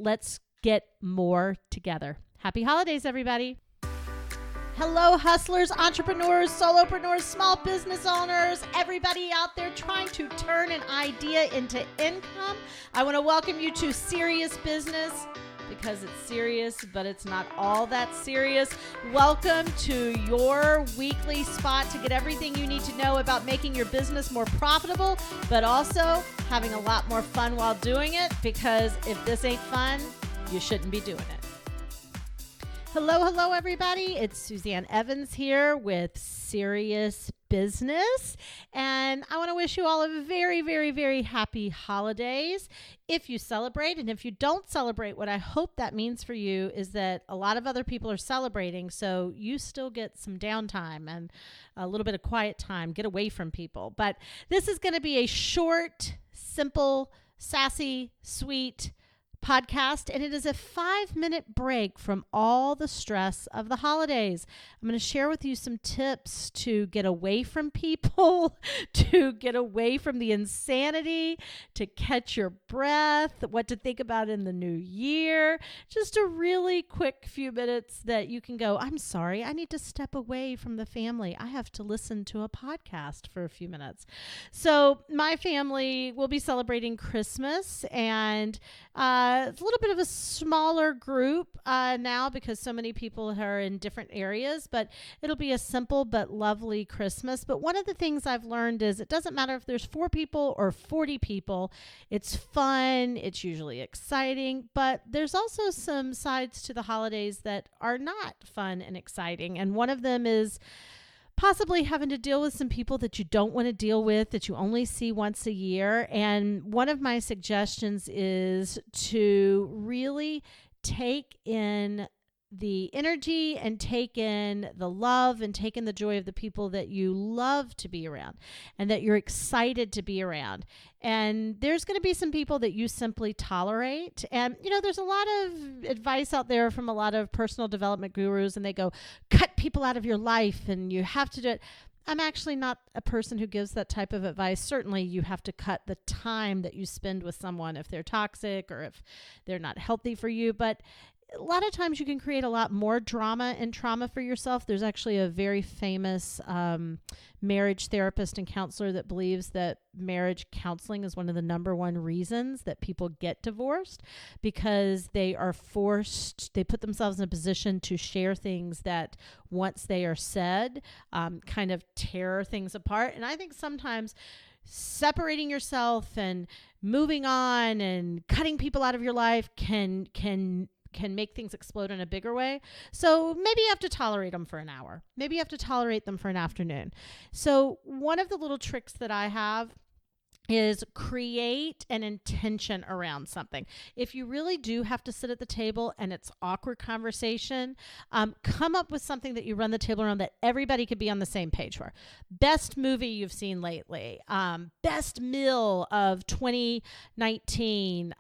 let's get more together. Happy holidays, everybody. Hello, hustlers, entrepreneurs, solopreneurs, small business owners, everybody out there trying to turn an idea into income. I want to welcome you to Serious Business, because it's serious, but it's not all that serious. Welcome to your weekly spot to get everything you need to know about making your business more profitable, but also having a lot more fun while doing it, because if this ain't fun, you shouldn't be doing it. Hello, everybody. It's Suzanne Evans here with Serious Business, and I want to wish you all a very, very, very happy holidays if you celebrate. And if you don't celebrate, what I hope that means for you is that a lot of other people are celebrating, so you still get some downtime and a little bit of quiet time, get away from people. But this is going to be a short, simple, sassy, sweet podcast, and it is a 5-minute break from all the stress of the holidays. I'm going to share with you some tips to get away from people, to get away from the insanity, to catch your breath, what to think about in the new year. Just a really quick few minutes that you can go, I'm sorry, I need to step away from the family. I have to listen to a podcast for a few minutes. So my family will be celebrating Christmas, and it's a little bit of a smaller group now because so many people are in different areas, but it'll be a simple but lovely Christmas. But one of the things I've learned is it doesn't matter if there's 4 people or 40 people. It's fun. It's usually exciting, but there's also some sides to the holidays that are not fun and exciting. And one of them is possibly having to deal with some people that you don't want to deal with, that you only see once a year. And one of my suggestions is to really take in the energy and take in the love and take in the joy of the people that you love to be around and that you're excited to be around. And there's going to be some people that you simply tolerate. And, there's a lot of advice out there from a lot of personal development gurus, and they go, cut people out of your life and you have to do it. I'm actually not a person who gives that type of advice. Certainly, you have to cut the time that you spend with someone if they're toxic or if they're not healthy for you. But a lot of times you can create a lot more drama and trauma for yourself. There's actually a very famous marriage therapist and counselor that believes that marriage counseling is one of the number one reasons that people get divorced, because they put themselves in a position to share things that once they are said, kind of tear things apart. And I think sometimes separating yourself and moving on and cutting people out of your life can make things explode in a bigger way. So maybe you have to tolerate them for an hour. Maybe you have to tolerate them for an afternoon. So one of the little tricks that I have is create an intention around something. If you really do have to sit at the table and it's awkward conversation, come up with something that you run the table around that everybody could be on the same page for. Best movie you've seen lately, best meal of 2019,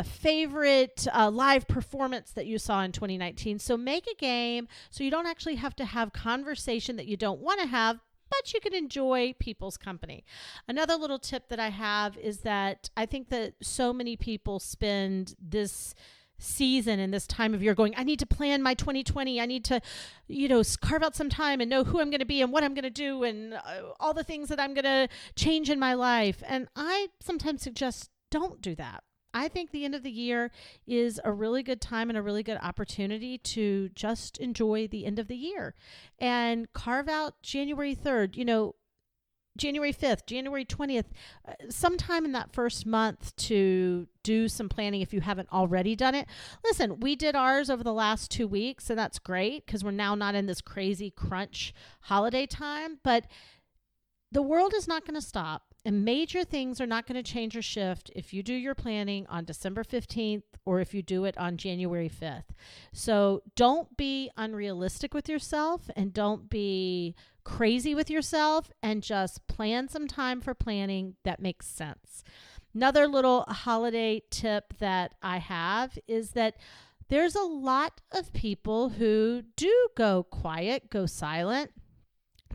favorite live performance that you saw in 2019. So make a game so you don't actually have to have conversation that you don't want to have, but you can enjoy people's company. Another little tip that I have is that I think that so many people spend this season and this time of year going, I need to plan my 2020. I need to, carve out some time and know who I'm going to be and what I'm going to do and all the things that I'm going to change in my life. And I sometimes suggest don't do that. I think the end of the year is a really good time and a really good opportunity to just enjoy the end of the year and carve out January 3rd, January 5th, January 20th, sometime in that first month to do some planning if you haven't already done it. Listen, we did ours over the last 2 weeks, and that's great because we're now not in this crazy crunch holiday time, but the world is not going to stop. And major things are not going to change or shift if you do your planning on December 15th or if you do it on January 5th. So don't be unrealistic with yourself and don't be crazy with yourself, and just plan some time for planning that makes sense. Another little holiday tip that I have is that there's a lot of people who do go quiet, go silent,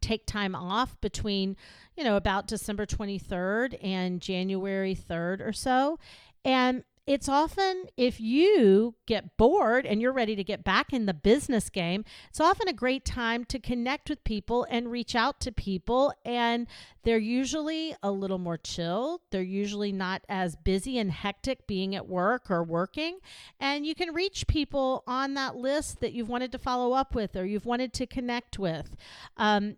take time off between, about December 23rd and January 3rd or so. And it's often, if you get bored and you're ready to get back in the business game, it's often a great time to connect with people and reach out to people. And they're usually a little more chill. They're usually not as busy and hectic being at work or working. And you can reach people on that list that you've wanted to follow up with or you've wanted to connect with.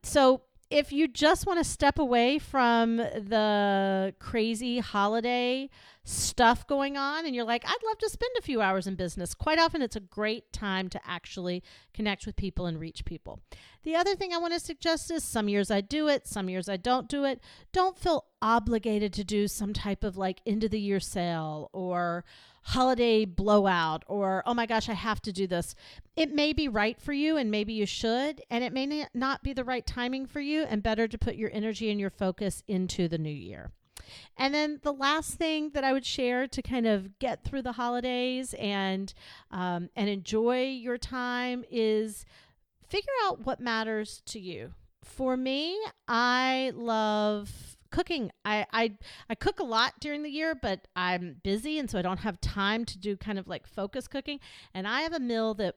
So if you just want to step away from the crazy holiday stuff going on and you're like, I'd love to spend a few hours in business, quite often it's a great time to actually connect with people and reach people. The other thing I want to suggest is some years I do it, some years I don't do it. Don't feel obligated to do some type of like end of the year sale or holiday blowout or, oh my gosh, I have to do this. It may be right for you and maybe you should, and it may not be the right timing for you, and better to put your energy and your focus into the new year. And then the last thing that I would share to kind of get through the holidays and enjoy your time is figure out what matters to you. For me, I love cooking. I cook a lot during the year, but I'm busy, and so I don't have time to do kind of like focus cooking. And I have a meal that,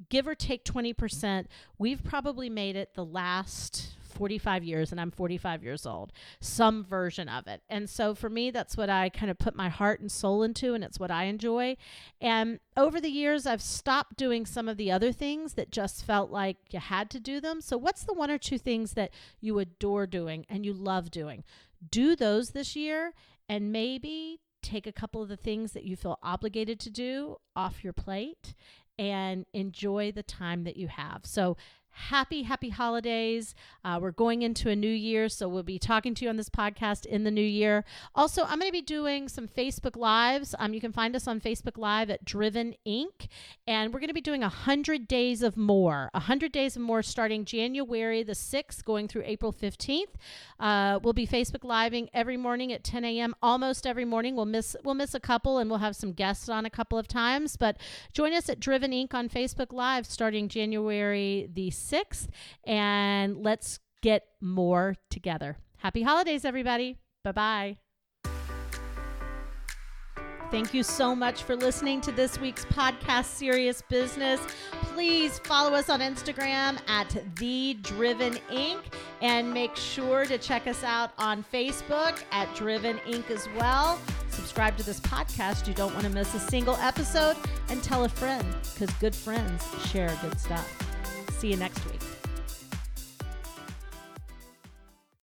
give or take 20%, we've probably made it the last 45 years, and I'm 45 years old, some version of it. And so for me, that's what I kind of put my heart and soul into, and it's what I enjoy. And over the years, I've stopped doing some of the other things that just felt like you had to do them. So what's the one or two things that you adore doing and you love doing? Do those this year, and maybe take a couple of the things that you feel obligated to do off your plate and enjoy the time that you have. So happy holidays. We're going into a new year, so we'll be talking to you on this podcast in the new year. Also, I'm going to be doing some Facebook Lives. You can find us on Facebook Live at Driven Inc. And we're going to be doing 100 Days of More. 100 Days of More starting January the 6th, going through April 15th. We'll be Facebook Living every morning at 10 a.m. almost every morning. We'll miss a couple, and we'll have some guests on a couple of times. But join us at Driven Inc. on Facebook Live starting January the 6th, and let's get more together. Happy holidays, everybody. Bye-bye. Thank you so much for listening to this week's podcast, Serious Business. Please follow us on Instagram at The Driven Inc. and make sure to check us out on Facebook at Driven Inc. as well. Subscribe to this podcast. You don't want to miss a single episode, and tell a friend, because good friends share good stuff. See you next week.